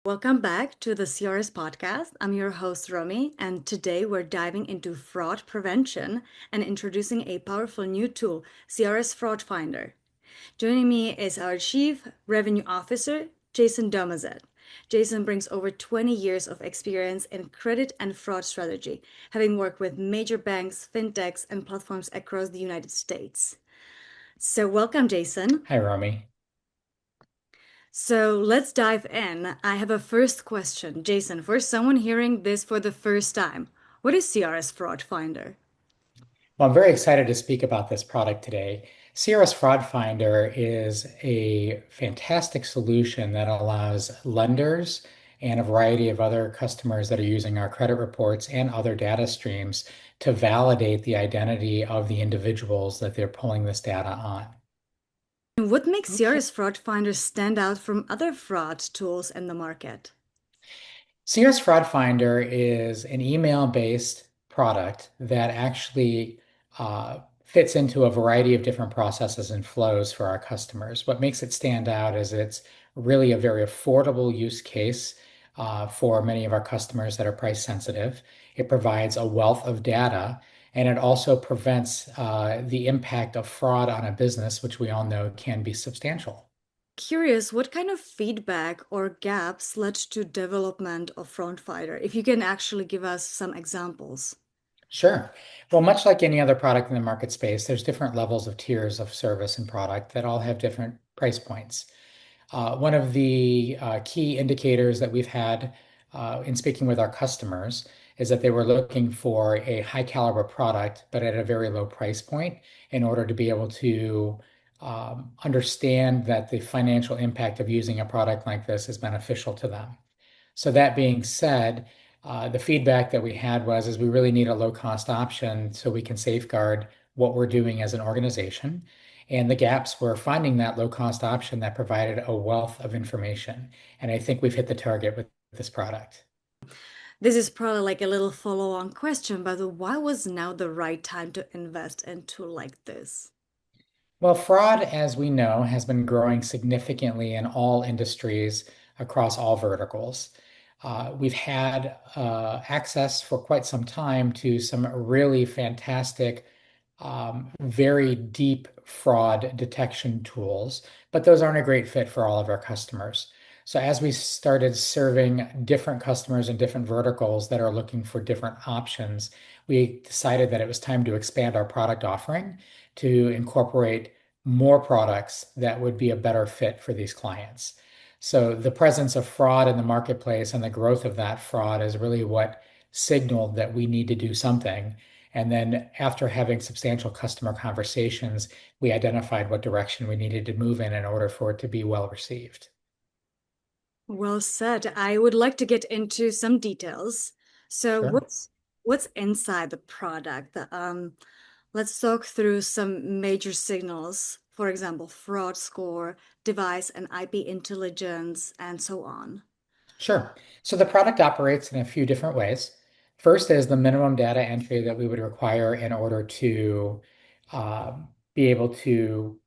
Welcome back to the CRS podcast. I'm your host, Romy, and today we're diving into fraud prevention and introducing a powerful new tool, CRS Fraud Finder. Joining me is our Chief Revenue Officer, Jason Domazet. Jason brings over 20 years of experience in credit and fraud strategy, having worked with major banks, fintechs, and platforms across the United States. So, welcome, Jason. Hi, Romy. So let's dive in. I have a first question. Jason, for someone hearing this for the first time, what is CRS Fraud Finder? Well, I'm very excited to speak about this product today. CRS Fraud Finder is a fantastic solution that allows lenders and a variety of other customers that are using our credit reports and other data streams to validate the identity of the individuals that they're pulling this data on. And what makes Okay. CRS Fraud Finder stand out from other fraud tools in the market? CRS Fraud Finder is an email-based product that actually fits into a variety of different processes and flows for our customers. What makes it stand out is it's really a very affordable use case for many of our customers that are price sensitive. It provides a wealth of data, and it also prevents the impact of fraud on a business, which we all know can be substantial. Curious, what kind of feedback or gaps led to development of Fraud Finder? If you can actually give us some examples. Sure. Well, much like any other product in the market space, there's different levels of tiers of service and product that all have different price points. One of the key indicators that we've had in speaking with our customers is that they were looking for a high caliber product, but at a very low price point in order to be able to understand that the financial impact of using a product like this is beneficial to them. So that being said, the feedback that we had was is we really need a low cost option so we can safeguard what we're doing as an organization. And the gaps were finding that low cost option that provided a wealth of information. And I think we've hit the target with this product. This is probably like a little follow-on question, but why was now the right time to invest in a tool like this? Well, fraud, as we know, has been growing significantly in all industries across all verticals. We've had access for quite some time to some really fantastic, very deep fraud detection tools, but those aren't a great fit for all of our customers. So, as we started serving different customers in different verticals that are looking for different options, we decided that it was time to expand our product offering to incorporate more products that would be a better fit for these clients. So the presence of fraud in the marketplace and the growth of that fraud is really what signaled that we need to do something. And then after having substantial customer conversations, we identified what direction we needed to move in order for it to be well received. Well said. I would like to get into some details. So Sure. what's inside the product? Let's talk through some major signals, for example, fraud score, device and IP intelligence, and so on. Sure. So the product operates in a few different ways. First is the minimum data entry that we would require in order to be able to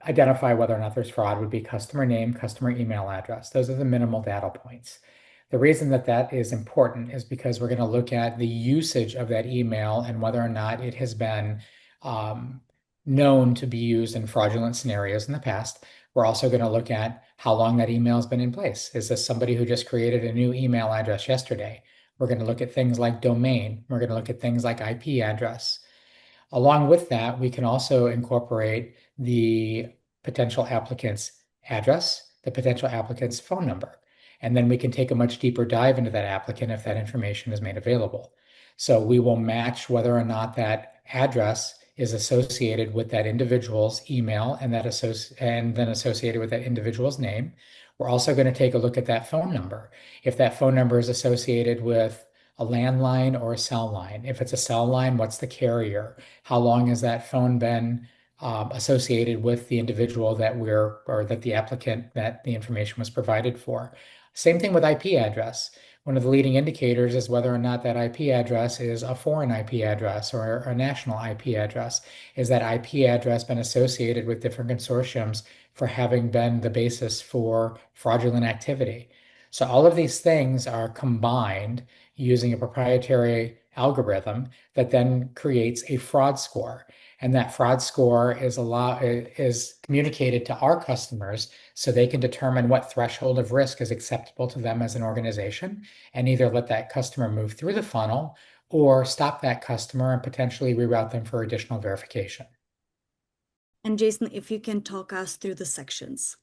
identify whether or not there's fraud would be customer name, customer email address. Those are the minimal data points. The reason that that is important is because we're going to look at the usage of that email and whether or not it has been um, known to be used in fraudulent scenarios in the past. We're also going to look at how long that email has been in place. Is this somebody who just created a new email address yesterday? We're going to look at things like domain. We're going to look at things like IP address. Along with that, we can also incorporate the potential applicant's address, the potential applicant's phone number. And then we can take a much deeper dive into that applicant if that information is made available. So we will match whether or not that address is associated with that individual's email and and then associated with that individual's name. We're also going to take a look at that phone number. If that phone number is associated with a landline or a cell line. If it's a cell line, what's the carrier? How long has that phone been associated with the individual that or that the applicant that the information was provided for? Same thing with IP address. One of the leading indicators is whether or not that IP address is a foreign IP address or a national IP address. Is that IP address been associated with different consortiums for having been the basis for fraudulent activity? So all of these things are combined using a proprietary algorithm that then creates a fraud score. And that fraud score is communicated to our customers so they can determine what threshold of risk is acceptable to them as an organization and either let that customer move through the funnel or stop that customer and potentially reroute them for additional verification. And Jason, if you can talk us through the sections.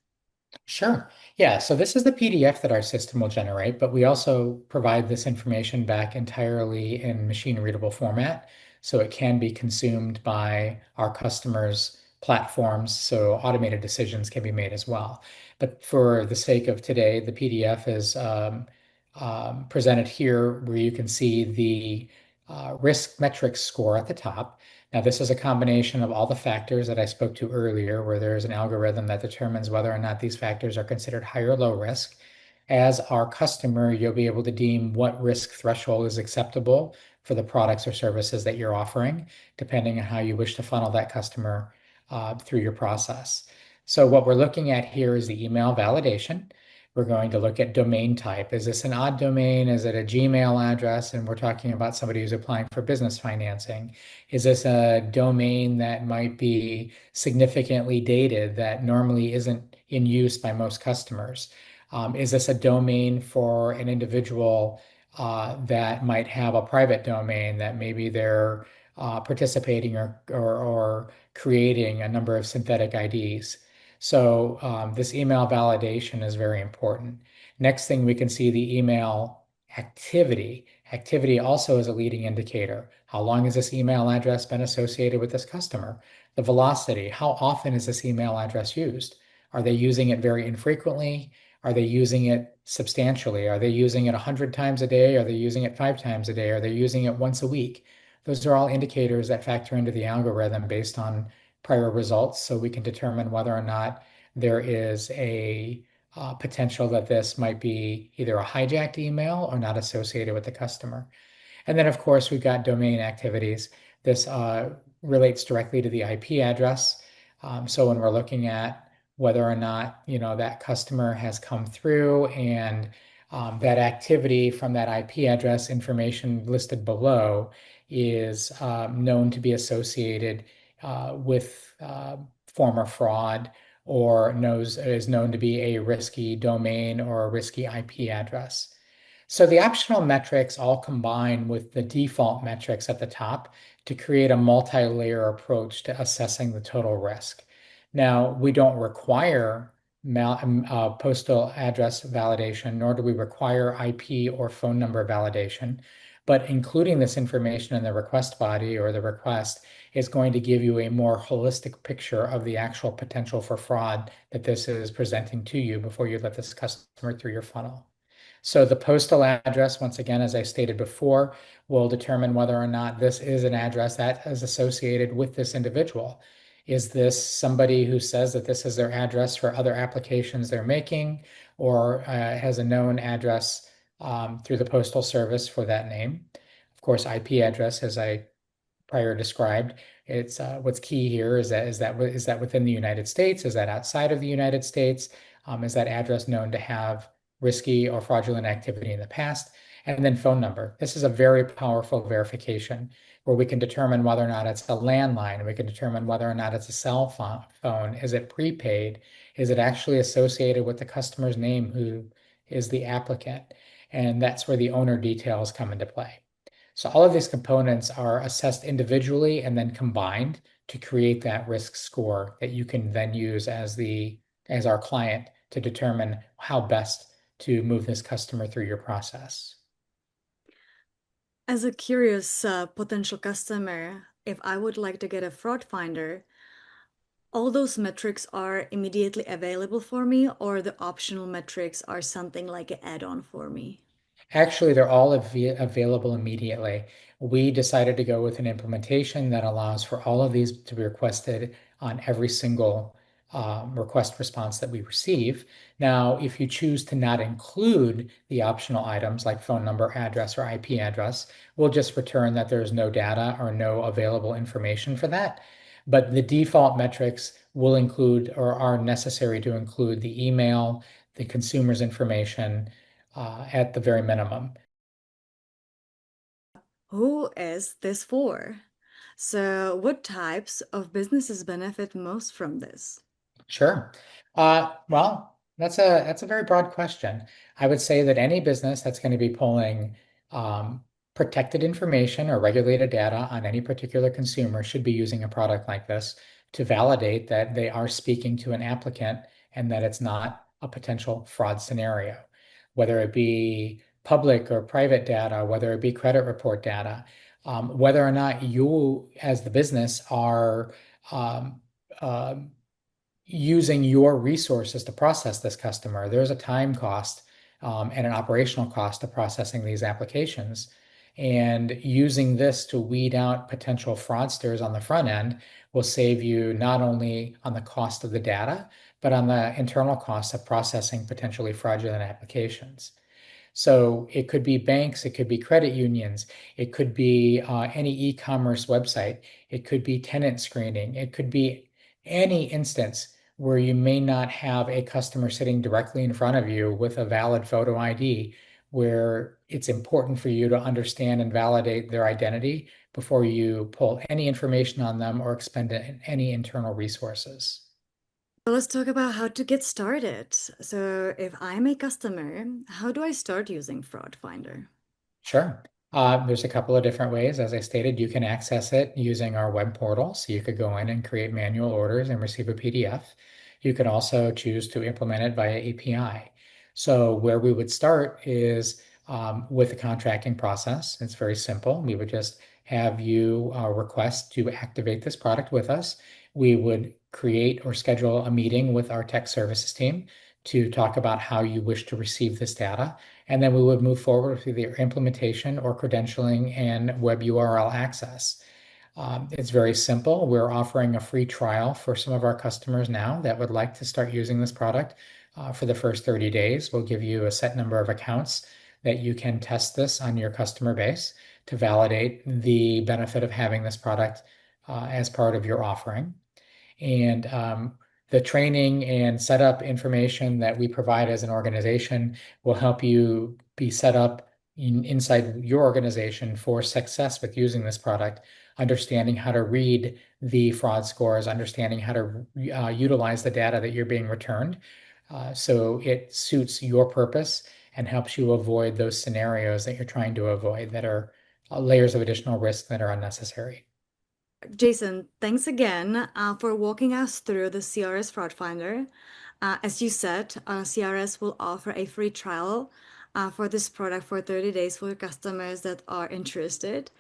Sure. Yeah. So this is the PDF that our system will generate, but we also provide this information back entirely in machine readable format. So it can be consumed by our customers' platforms. So automated decisions can be made as well. But for the sake of today, the PDF is presented here where you can see the risk metrics score at the top. Now, this is a combination of all the factors that I spoke to earlier, where there is an algorithm that determines whether or not these factors are considered high or low risk. As our customer, you'll be able to deem what risk threshold is acceptable for the products or services that you're offering, depending on how you wish to funnel that customer through your process. So, what we're looking at here is the email validation. We're going to look at domain type. Is this an odd domain? Is it a Gmail address? And we're talking about somebody who's applying for business financing. Is this a domain that might be significantly dated that normally isn't in use by most customers? Is this a domain for an individual that might have a private domain that maybe they're participating or creating a number of synthetic IDs? So this email validation is very important. Next thing we can see the email activity. Activity also is a leading indicator. How long has this email address been associated with this customer? The velocity. How often is this email address used? Are they using it very infrequently? Are they using it substantially? Are they using it 100 times a day? Are they using it 5 times a day? Are they using it once a week? Those are all indicators that factor into the algorithm based on prior results, so we can determine whether or not there is a potential that this might be either a hijacked email or not associated with the customer. And then, of course, we've got domain activities. This relates directly to the IP address. So when we're looking at whether or not that customer has come through and that activity from that IP address information listed below is known to be associated with former fraud or is known to be a risky domain or a risky IP address. So the optional metrics all combine with the default metrics at the top to create a multi-layer approach to assessing the total risk. Now, we don't require postal address validation, nor do we require IP or phone number validation, but including this information in the request body or the request is going to give you a more holistic picture of the actual potential for fraud that this is presenting to you before you let this customer through your funnel. So the postal address, once again, as I stated before, will determine whether or not this is an address that is associated with this individual. Is this somebody who says that this is their address for other applications they're making, or has a known address through the postal service for that name? Of course, IP address, as I prior described. It's what's key here is that within the United States? Is that outside of the United States? Is that address known to have risky or fraudulent activity in the past? And then phone number. This is a very powerful verification where we can determine whether or not it's a landline. We can determine whether or not it's a cell phone. Is it prepaid? Is it actually associated with the customer's name who is the applicant? And that's where the owner details come into play. So all of these components are assessed individually and then combined to create that risk score that you can then use as our client to determine how best to move this customer through your process. As a curious potential customer, if I would like to get a fraud finder, all those metrics are immediately available for me, or the optional metrics are something like an add-on for me? Actually, they're all available immediately. We decided to go with an implementation that allows for all of these to be requested on every single request response that we receive. Now, if you choose to not include the optional items like phone number, address, or IP address, we'll just return that there's no data or no available information for that. But the default metrics will include or are necessary to include the email, the consumer's information, at the very minimum. Who is this for? So, what types of businesses benefit most from this? Sure. Well, that's a very broad question. I would say that any business that's going to be pulling protected information or regulated data on any particular consumer should be using a product like this to validate that they are speaking to an applicant and that it's not a potential fraud scenario, whether it be public or private data, whether it be credit report data, whether or not you as the business are um, um, using your resources to process this customer. There's a time cost and an operational cost to processing these applications. And using this to weed out potential fraudsters on the front end will save you not only on the cost of the data, but on the internal cost of processing potentially fraudulent applications. So it could be banks, it could be credit unions, it could be any e-commerce website, it could be tenant screening, it could be any instance where you may not have a customer sitting directly in front of you with a valid photo ID, where it's important for you to understand and validate their identity before you pull any information on them or expend any internal resources. So let's talk about how to get started. So, if I'm a customer, how do I start using Fraud Finder? Sure. There's a couple of different ways. As I stated, you can access it using our web portal. So you could go in and create manual orders and receive a PDF. You can also choose to implement it via API. So where we would start is with the contracting process. It's very simple. We would just have you request to activate this product with us. We would create or schedule a meeting with our tech services team to talk about how you wish to receive this data. And then we would move forward with either implementation or credentialing and web URL access. It's very simple. We're offering a free trial for some of our customers now that would like to start using this product for the first 30 days. We'll give you a set number of accounts that you can test this on your customer base to validate the benefit of having this product as part of your offering. And the training and setup information that we provide as an organization will help you be set up inside your organization for success with using this product, understanding how to read the fraud scores, understanding how to utilize the data that you're being returned. So it suits your purpose and helps you avoid those scenarios that you're trying to avoid that are layers of additional risk that are unnecessary. Jason, thanks again for walking us through the CRS Fraud Finder. As you said, CRS will offer a free trial for this product for 30 days for customers that are interested.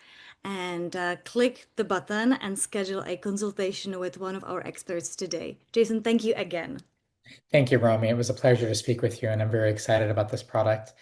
And click the button and schedule a consultation with one of our experts today. Jason, thank you again. Thank you, Romy. It was a pleasure to speak with you, and I'm very excited about this product.